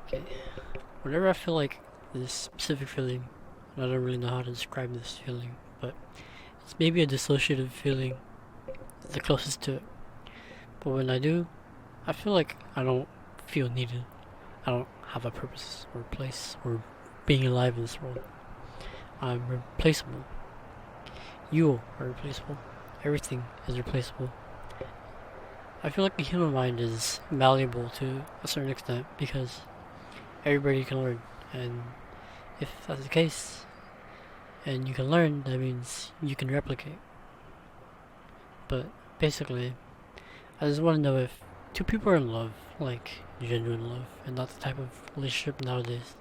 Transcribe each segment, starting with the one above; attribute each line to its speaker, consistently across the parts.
Speaker 1: Okay. Whenever I feel like this specific feeling, and I don't really know how to describe this feeling, but it's maybe a dissociative feeling, the closest to it. But when I do, I feel like I don't feel needed. I don't have a purpose or place or being alive in this world. I'm replaceable. You are replaceable. Everything is replaceable. I feel like the human mind is malleable to a certain extent because everybody can learn. And if that's the case, and you can learn, that means you can replicate. But basically, I just want to know if two people are in love, like genuine love, and not the type of relationship nowadays.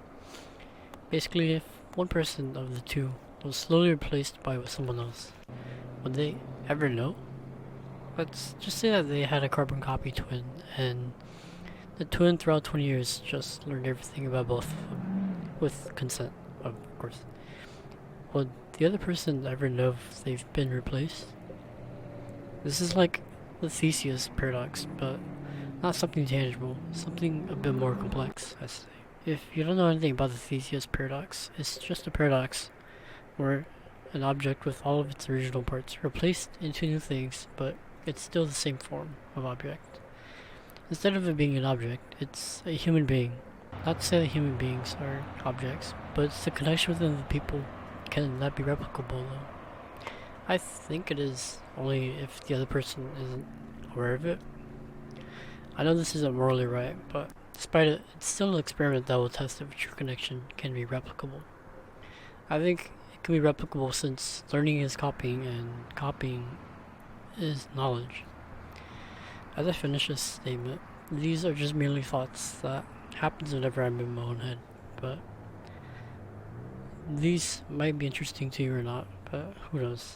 Speaker 1: Basically, if one person of the two was slowly replaced by someone else, would they ever know? Let's just say that they had a carbon copy twin, and the twin throughout 20 years just learned everything about both of them, with consent, of course. Would the other person ever know if they've been replaced? This is like the Theseus paradox, but not something tangible, something a bit more complex, I say. If you don't know anything about the Theseus paradox, it's just a paradox where an object with all of its original parts replaced into new things, but it's still the same form of object. Instead of it being an object, it's a human being. Not to say that human beings are objects, but it's the connection within the people. Can that be replicable though? I think it is, only if the other person isn't aware of it. I know this isn't morally right, but despite it, it's still an experiment that will test if a true connection can be replicable. I think it can be replicable since learning is copying and copying is knowledge. As I finish this statement, these are just merely thoughts that happens whenever I'm in my own head, but these might be interesting to you or not, but who knows.